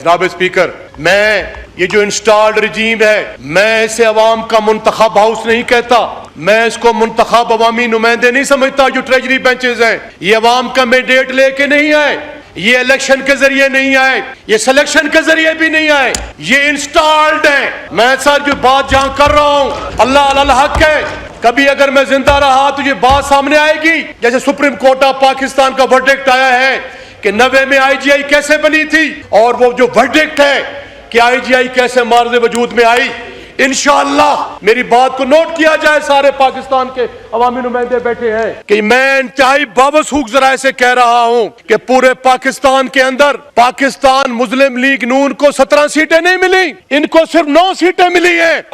जनाब स्पीकर, मैं ये जो इंस्टॉल्ड रजीम है, मैं इसे अवाम का मुंतखब हाउस नहीं कहता, मैं इसको मुंतखब अवामी नुमाइंदे नहीं समझता। जो ट्रेजरी बेंचेस हैं, ये अवाम का मैंडेट लेके नहीं आए, ये इलेक्शन के जरिए नहीं आए, ये सिलेक्शन के जरिए भी नहीं आए, ये इंस्टॉल्ड है। मैं सर जो बात जहां कर रहा हूं, अल्लाह अल्लाह हक है, कभी अगर मैं जिंदा रहा तो ये बात सामने आएगी। जैसे सुप्रीम कोर्ट ऑफ पाकिस्तान का वर्डिक्ट आया है कि 90 में IGI कैसे बनी थी, और वो जो वर्डिक्ट है कि IGI कैसे मार्ज़े वजूद में आई, इंशाअल्लाह मेरी बात को नोट किया जाए। सारे पाकिस्तान के अवामी नुमाइंदे बैठे हैं कि मैं इंतहाई बावसूख जराए से कह रहा हूं कि पूरे पाकिस्तान के अंदर पाकिस्तान मुस्लिम लीग नून को 17 सीटें नहीं मिली, इनको सिर्फ 9 सीटें मिली हैं।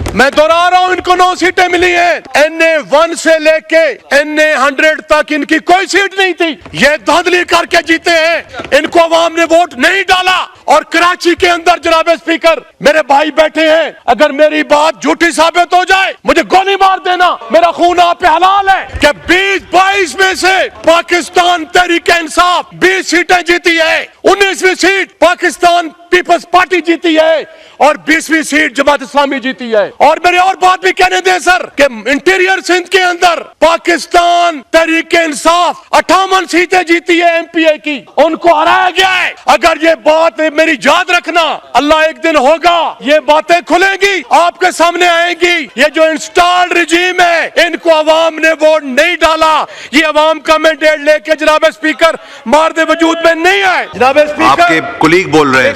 मैं दोहरा रहा हूं, इनको 9 सीटें मिली हैं। NA1 से लेके NA100 तक इनकी कोई सीट नहीं थी, ये धांधली करके जीते हैं। इनको अवाम ने वोट नहीं डाला। और कराची के अंदर जनाब स्पीकर, मेरे भाई बैठे हैं, अगर मेरी बात झूठी साबित हो जाए मुझे गोली मार देना, मेरा खून आप पे हलाल है कि 20-22 में से पाकिस्तान तहरीक इंसाफ 20 सीटें जीती है, 19वीं सीट पाकिस्तान पीपल्स पार्टी जीती है और 20वीं सीट जमात इस्लामी जीती है। और मेरी और बात भी कहने दें सर कि इंटीरियर सिंध के अंदर पाकिस्तान तहरीक इंसाफ 58 सीटें जीती है MPA की, उनको हराया गया है। अगर ये बात मेरी याद रखना, अल्लाह एक दिन होगा, ये बातें खुलेंगी, आपके सामने आएंगी। ये जो इंस्टॉल्ड रिजीम है, इनको अवाम ने वोट नहीं डाला, ये अवाम का मैंडेट लेके जनाब स्पीकर मार्दे वजूद में नहीं आए। जनाब स्पीकर, आपके कुलीग बोल रहे हैं,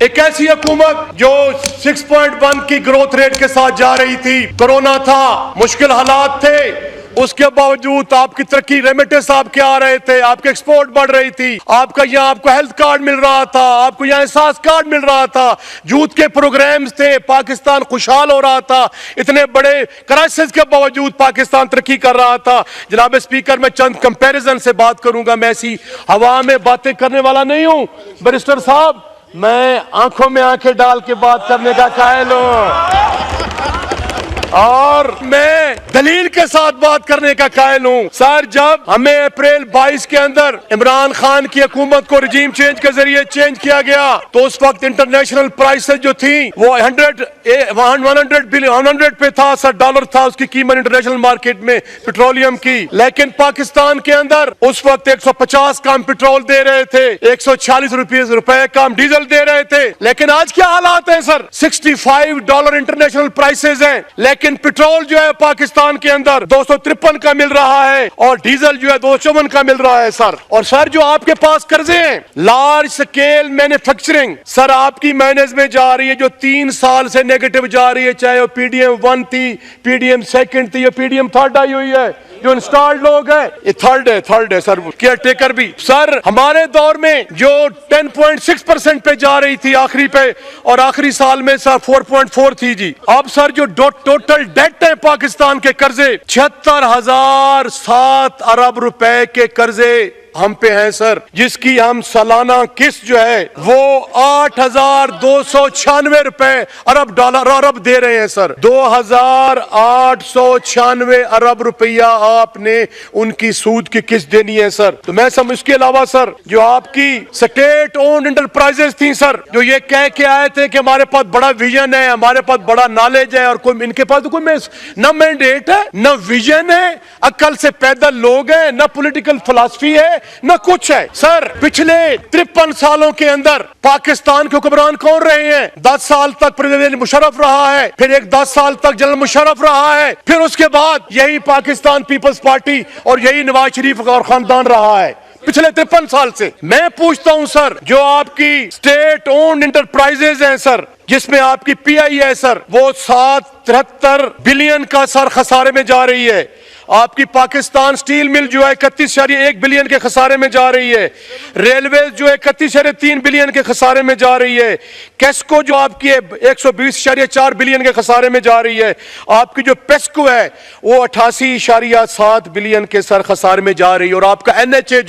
एक ऐसी हुकूमत जो 6.1 की ग्रोथ रेट के साथ जा रही थी, कोरोना था, मुश्किल हालात थे, उसके बावजूद आपकी तरक्की, रेमिटेंस आपके आ रहे थे, आपके एक्सपोर्ट बढ़ रही थी, आपका यहाँ आपको हेल्थ कार्ड मिल रहा था, आपको यहाँ एहसास कार्ड मिल रहा था, यूथ के प्रोग्राम्स थे, पाकिस्तान खुशहाल हो रहा था, इतने बड़े क्राइसिस के बावजूद पाकिस्तान तरक्की कर रहा था। जनाब स्पीकर, मैं चंद कंपैरिजन से बात करूंगा, मैं ऐसी हवा में बातें करने वाला नहीं हूं। बैरिस्टर साहब, मैं आंखों में आंखें डाल के बात करने का कायल हूं और मैं दलील के साथ बात करने का कायल हूं। सर, जब हमें अप्रैल 22 के अंदर इमरान खान की हुकूमत को रजीम चेंज के जरिए चेंज किया गया, तो उस वक्त इंटरनेशनल प्राइसेस जो थी वो 100 पे था सर, डॉलर था उसकी कीमत इंटरनेशनल मार्केट में पेट्रोलियम की। लेकिन पाकिस्तान के अंदर उस वक्त 150 का हम पेट्रोल दे रहे थे, 146 रुपए का हम डीजल दे रहे थे। लेकिन आज क्या हालात है सर, $65 इंटरनेशनल प्राइसेस हैं, लेकिन पेट्रोल जो है पाकिस्तान के अंदर 253 का मिल रहा है और डीजल जो है 254 का मिल रहा है सर। और सर, जो आपके पास कर्जे हैं, लार्ज स्केल मैन्युफैक्चरिंग सर आपकी मैनेज में जा रही है, जो 3 साल से नेगेटिव जा रही है, चाहे वो PDM 1 थी, PDM 2 थी या PDM 3 आई हुई है। जो इंस्टॉल्ड लोग हैं, ये थर्ड है सर, केयर टेकर भी। सर, हमारे दौर में जो 10.6% पे जा रही थी आखिरी पे, और आखिरी साल में सर 4.4 थी जी। अब सर जो टोटल डेट है पाकिस्तान के कर्जे, 76,007 अरब रुपए के कर्जे हम पे हैं सर, जिसकी हम सालाना किस्त जो है वो 8,296 अरब दे रहे हैं सर। 2,896 अरब रुपया आपने उनकी सूद की किस्त देनी है सर। तो मैं सब, इसके अलावा सर जो आपकी स्टेट ओन्ड इंटरप्राइजेस थी सर, जो ये कह के आए थे कि हमारे पास बड़ा विजन है, हमारे पास बड़ा नॉलेज है, और कोई इनके पास तो कोई न मैंडेट है, न विजन है, अक्ल से पैदल लोग हैं, न पॉलिटिकल फिलॉसफी है, न कुछ है सर। पिछले 53 सालों के अंदर पाकिस्तान के हुक्मरान कौन रहे हैं? 10 साल तक परवेज मुशर्रफ रहा है, फिर एक 10 साल तक जनरल मुशर्रफ रहा है, फिर उसके बाद यही पाकिस्तान पीपल्स पार्टी और यही नवाज शरीफ और खानदान रहा है पिछले 53 साल से। मैं पूछता हूं सर, जो आपकी स्टेट ओन्ड इंटरप्राइजेज हैं सर, जिसमें आपकी PI है सर, वो 73 बिलियन का सर खसारे में जा रही है। आपकी पाकिस्तान स्टील मिल जो है 31.1 बिलियन के खसारे में जा रही है। रेलवे जो है 31.3 बिलियन के खसारे में जा रही है। कैस्को जो आपकी 120.4 बिलियन के खसारे में जा रही है। आपकी जो पेस्को है वो 88.7 बिलियन के सर खसारे में जा रही है। और आपका NHA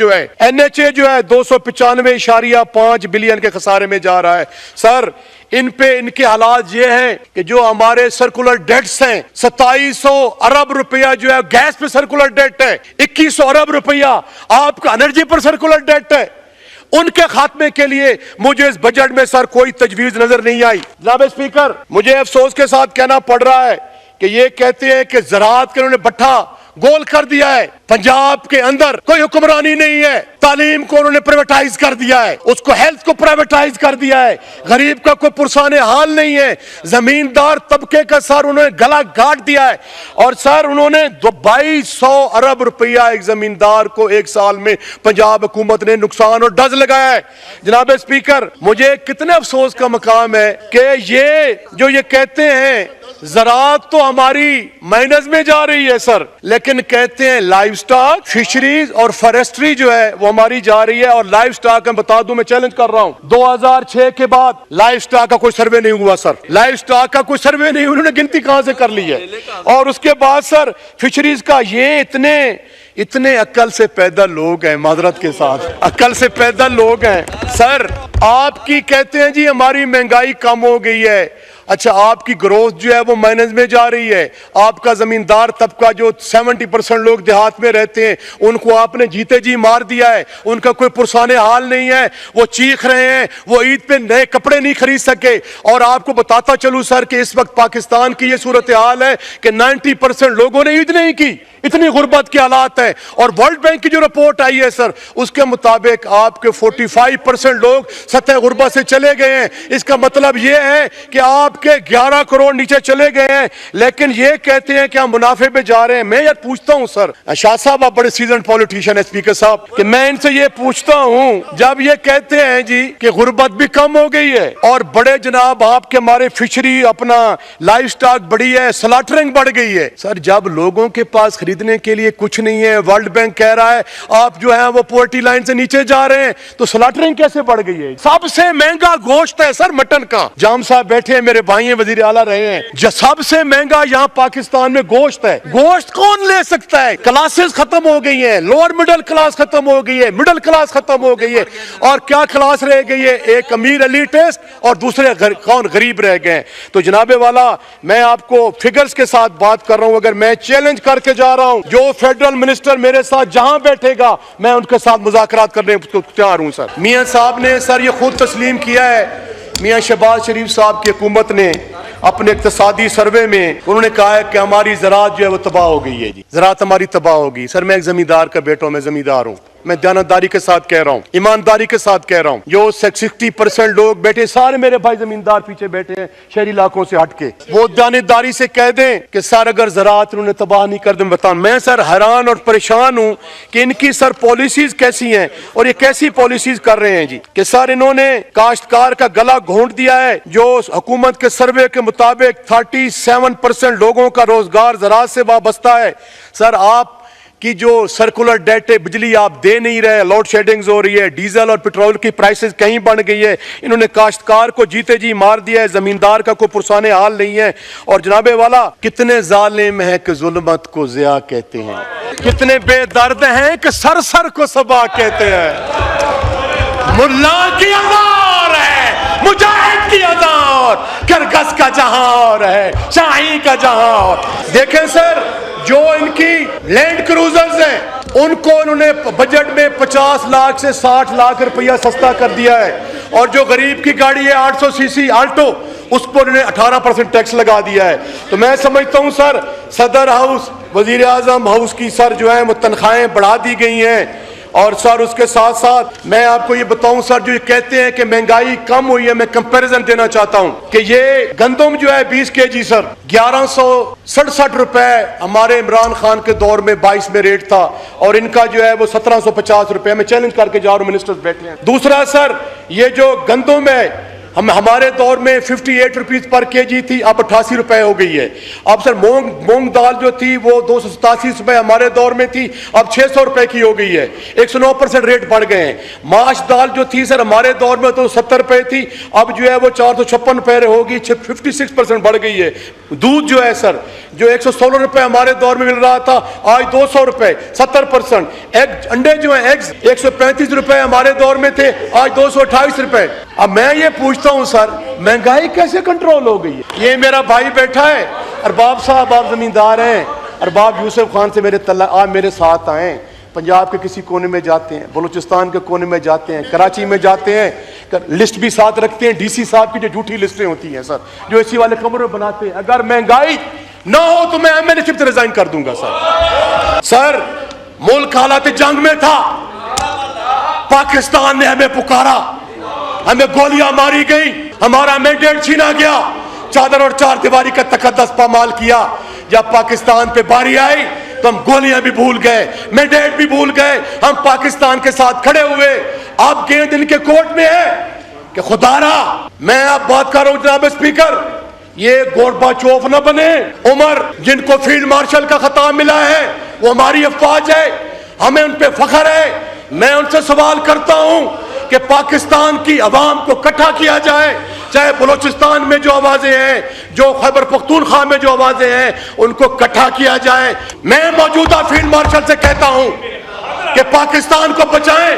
जो है 295.5 बिलियन के खसारे में जा रहा है सर। इनके हालात ये हैं कि जो हमारे सर्कुलर डेट्स हैं, 2700 अरब रुपया जो है गैस पे सर्कुलर डेट है, 2100 अरब रुपया आपका एनर्जी पर सर्कुलर डेट है। उनके खात्मे के लिए मुझे इस बजट में सर कोई तजवीज नजर नहीं आई। जनाब स्पीकर, मुझे अफसोस के साथ कहना पड़ रहा है कि ये कहते हैं कि ज़राअत के उन्होंने भट्ठा गोल कर दिया है, पंजाब के अंदर कोई हुक्मरानी नहीं है, तालीम को उन्होंने प्राइवेटाइज कर दिया है, उसको हेल्थ को प्राइवेटाइज कर दिया है, गरीब का कोई पुरसाने हाल नहीं है, जमींदार तबके का सर उन्होंने गला काट दिया है। और सर उन्होंने 2200 अरब रुपया एक जमींदार को एक साल में पंजाब हुकूमत ने नुकसान और डज लगाया है। जनाब स्पीकर, मुझे कितने अफसोस का मकाम है कि ये जो ये कहते हैं ज़राअत तो हमारी माइनस में जा रही है सर, लेकिन कहते हैं लाइव स्टॉक, फिशरीज और फॉरेस्ट्री जो है वो हमारी जा रही है। और लाइव स्टॉक मैं बता दूं, मैं चैलेंज कर रहा हूं, 2006 के बाद लाइव स्टॉक का कोई सर्वे नहीं हुआ सर, लाइव स्टॉक का कोई सर्वे नहीं, उन्होंने गिनती कहां से कर ली है। और उसके बाद सर फिशरीज का, ये इतने अक्ल से पैदा लोग हैं, माजरत के साथ अक्ल से पैदा लोग हैं सर। आपकी कहते हैं जी हमारी महंगाई कम हो गई है, अच्छा आपकी ग्रोथ जो है वो माइनस में जा रही है। आपका जमींदार तबका जो 70% लोग देहात में रहते हैं उनको आपने जीते जी मार दिया है, उनका कोई पुरसाने हाल नहीं है, वो चीख रहे हैं, वो ईद पे नए कपड़े नहीं खरीद सके। और आपको बताता चलूं सर कि इस वक्त पाकिस्तान की ये सूरत हाल है कि 90% लोगों ने ईद नहीं की, इतनी गुर्बत के हालात है। और वर्ल्ड बैंक की जो रिपोर्ट आई है सर, उसके मुताबिक आपके 45% लोग सतह गुर्बत से चले गए हैं। इसका मतलब यह है कि आपके 11 करोड़ नीचे चले गए हैं, लेकिन ये कहते हैं कि हम मुनाफे पे जा रहे हैं। मैं यार पूछता हूं सर, शाह साहब आप बड़े सीजन पॉलिटिशियन है स्पीकर साहब, कि मैं इनसे ये पूछता हूं, जब ये कहते हैं जी कि गुर्बत भी कम हो गई है और बड़े जनाब आपके हमारे फिशरी अपना लाइव स्टॉक बढ़ी है, स्लॉटरिंग बढ़ गई है सर, जब लोगों के पास खरीदने के लिए कुछ नहीं है, वर्ल्ड बैंक कह रहा है आप जो है वो पॉवर्टी लाइन से नीचे जा रहे हैं, तो स्लॉटरिंग कैसे बढ़ गई है? सबसे महंगा गोश्त है सर मटन का, जाम साहब बैठे हैं मेरे भाई वजीर आला रहे हैं, जो सबसे महंगा यहाँ पाकिस्तान में गोश्त है। गोश्त कौन ले सकता है? क्लासेस खत्म हो गई है, लोअर मिडिल क्लास खत्म हो गई है, मिडिल क्लास खत्म हो गई है, और क्या क्लास रह गई है? एक अमीर एलिटिस्ट और दूसरे कौन गरीब रह गए। तो जनाबे वाला मैं आपको फिगर्स के साथ बात कर रहा हूं, अगर मैं चैलेंज करके जा रहा हूं, जो फेडरल मिनिस्टर मेरे साथ जहां बैठेगा मैं उनके साथ मुज़ाकरात करने को तैयार हूं सर। मियां साहब ने सर ये खुद तस्लीम किया है, मियां शहबाज शरीफ साहब की हुकूमत ने अपने इक्तिसादी सर्वे में उन्होंने कहा है कि हमारी ज़राअत जो है वो तबाह हो गई है जी, ज़राअत हमारी तबाह हो गई। सर मैं एक जमींदार का बेटा हूं, मैं जमींदार हूं, मैं दयानतदारी के साथ कह रहा हूं, ईमानदारी के साथ कह रहा हूं। जो 60% लोग बैठे, सारे मेरे भाई जमींदार पीछे बैठे हैं शहरी इलाकों से हटके, वो दयानतदारी से कह दें कि सर अगर ज़राअत उन्होंने तबाह नहीं कर दें, बताओ। मैं सर हैरान और परेशान हूं कि इनकी सर पॉलिसीज कैसी हैं और ये कैसी पॉलिसीज कर रहे हैं जी, कि सर इन्होंने काश्तकार का गला घोंट दिया है। जो हुकूमत के सर्वे के मुताबिक 37% लोगों का रोजगार ज़राअत से वाबस्ता है। सर आप कि जो सर्कुलर डेटे बिजली आप दे नहीं रहे, लोड शेडिंग्स हो रही है, डीजल और पेट्रोल की प्राइसेस कहीं बढ़ गई है, इन्होंने काश्तकार को जीते जी मार दिया है, जमींदार का कोई पुरसाने हाल नहीं है। और जनाबे वाला कितने जालिम है कि जुल्मत को ज़िया कहते हैं, कितने बेदर्द हैं कि सर सर को सबा कहते हैं। मुल्ला की अज़ार है, मुजाहिद की अज़ार, करगस का जहां और है, शाही का जहां और। देखें सर, जो इनकी लैंड क्रूजर्स हैं उनको उन्होंने बजट में 50 लाख से 60 लाख रुपया सस्ता कर दिया है, और जो गरीब की गाड़ी है 800 सीसी आल्टो, उस पर उन्होंने 18% टैक्स लगा दिया है। तो मैं समझता हूं सर, सदर हाउस, वजीर आजम हाउस की सर जो है वो तनख्वाहें बढ़ा दी गई हैं। और सर उसके साथ साथ मैं आपको ये बताऊं सर, जो ये कहते हैं कि महंगाई कम हुई है, मैं कंपैरिजन देना चाहता हूं कि ये गंदम जो है 20 kg सर 1167 रुपए हमारे इमरान खान के दौर में 22 में रेट था, और इनका जो है वो 1750 रुपए। मैं चैलेंज करके जा रहा हूं, मिनिस्टर्स बैठे हैं। दूसरा सर, ये जो गंदम है हमारे दौर में 58 रुपीज पर केजी थी, अब 88 रुपए हो गई है। अब सर मूंग दाल जो थी वो 287 रुपए हमारे दौर में थी, अब 600 रुपए की हो गई है, 109% रेट बढ़ गए हैं। माश दाल जो थी सर हमारे दौर में तो 70 रुपए थी, अब जो है वो 456 रुपए होगी, 56% बढ़ गई है। दूध जो है सर, जो 116 रुपए हमारे दौर में मिल रहा था, आज 200 रुपए, 70%। एग अंडे जो है एग्स 135 रुपए हमारे दौर में थे, आज 228 रुपए। अब मैं ये पूछता हूं सर, महंगाई कैसे कंट्रोल हो गई है? ये मेरा भाई बैठा है, अरबाब साहब आप जमींदार हैं, अरबाब यूसुफ खान से मेरे तल्ला, आप मेरे साथ आए, पंजाब के किसी कोने में जाते हैं, बलूचिस्तान के कोने में जाते हैं, कराची में जाते हैं, लिस्ट भी साथ रखते हैं, डीसी साहब की जो झूठी लिस्टें होती हैं सर, जो एसी वाले कमरे बनाते हैं। अगर महंगाई ना हो तो मैं एमएनएशिप से रिजाइन कर दूंगा सर। मुल्क हालात जंग में था, पाकिस्तान ने हमें पुकारा, हमें गोलियां मारी गई, हमारा मैंडेट छीना गया, चादर और चार दीवारी का तकद्दस पामाल किया। जब पाकिस्तान पे बारी आई तो हम गोलियां भी भूल गए, मैंडेट भी भूल गए, हम पाकिस्तान के साथ खड़े हुए। अब गेंद इनके कोर्ट में है कि खुदारा, मैं अब बात कर रहा हूं जनाब स्पीकर, ये गोरबाचोफ न बने। उमर जिनको फील्ड मार्शल का खिताब मिला है वो हमारी अफवाज है, हमें उन पे फख्र है। मैं उनसे सवाल करता हूं कि पाकिस्तान की आवाम को इकट्ठा किया जाए, चाहे बलूचिस्तान में जो आवाजें हैं, जो खैबर पख्तूनख्वा में जो आवाजें हैं, उनको इकट्ठा किया जाए। मैं मौजूदा फील्ड मार्शल से कहता हूं कि पाकिस्तान को बचाएं,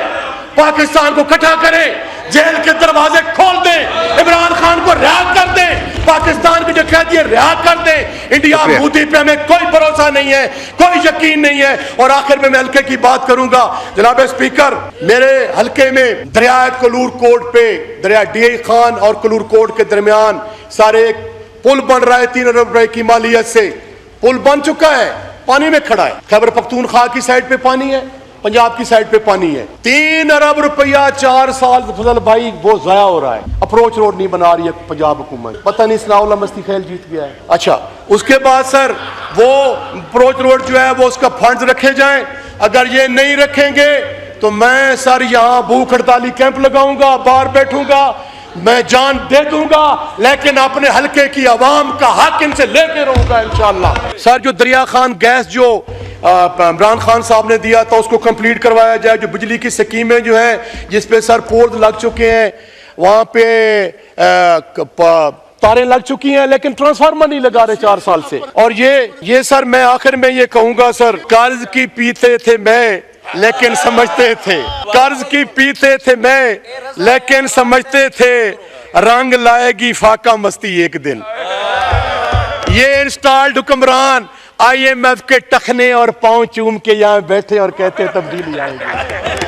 पाकिस्तान को इकट्ठा करें, जेल के दरवाजे खोल दें, इमरान खान को रिहा कर दें, पाकिस्तान के जो कैदी है रिहा कर दें। इंडिया मोदी पे हमें कोई भरोसा नहीं है, कोई यकीन नहीं है। और आखिर में मैं हल्के की बात करूंगा जनाब स्पीकर, मेरे हल्के में दरिया कलूर कोट पे, दरिया डीए खान और कलूर कोट के दरमियान सारे एक पुल बन रहा है, 3 अरब रुपए की मालियत से। पुल बन चुका है, पानी में खड़ा है। खैबर पख्तूनख्वा की साइड पे पानी है, पंजाब की साइड पे पानी है। 3 अरब रुपया 4 साल फजल भाई वो जाया हो रहा है। अप्रोच रोड नहीं बना रही है पंजाब हुकूमत, पता नहीं सनाउल्लाह मस्ती खैल जीत गया है। अच्छा, उसके बाद सर वो अप्रोच रोड जो है वो उसका फंड्स रखे जाएं। अगर ये नहीं रखेंगे तो मैं सर यहाँ भूख हड़ताली कैंप लगाऊंगा, बाहर बैठूंगा, मैं जान दे दूंगा, लेकिन अपने हल्के की आवाम का हक इनसे लेके रहूंगा इंशाअल्लाह। सर जो दरिया खान गैस जो इमरान खान साहब ने दिया था उसको कंप्लीट करवाया जाए। जो बिजली की स्कीमें जो है जिसपे सर पोल लग चुके हैं, वहां पे तारें लग चुकी हैं, लेकिन ट्रांसफार्मर नहीं लगा रहे 4 साल से। और ये सर मैं आखिर में ये कहूंगा सर, कर्ज की पीते थे मैं लेकिन समझते थे, कर्ज की पीते थे मैं लेकिन समझते थे, रंग लाएगी फाका मस्ती एक दिन। ये इंस्टॉल्ड हुक्मरान IMF के टखने और पांव चूम के यहाँ बैठे और कहते तब्दीली आएगी।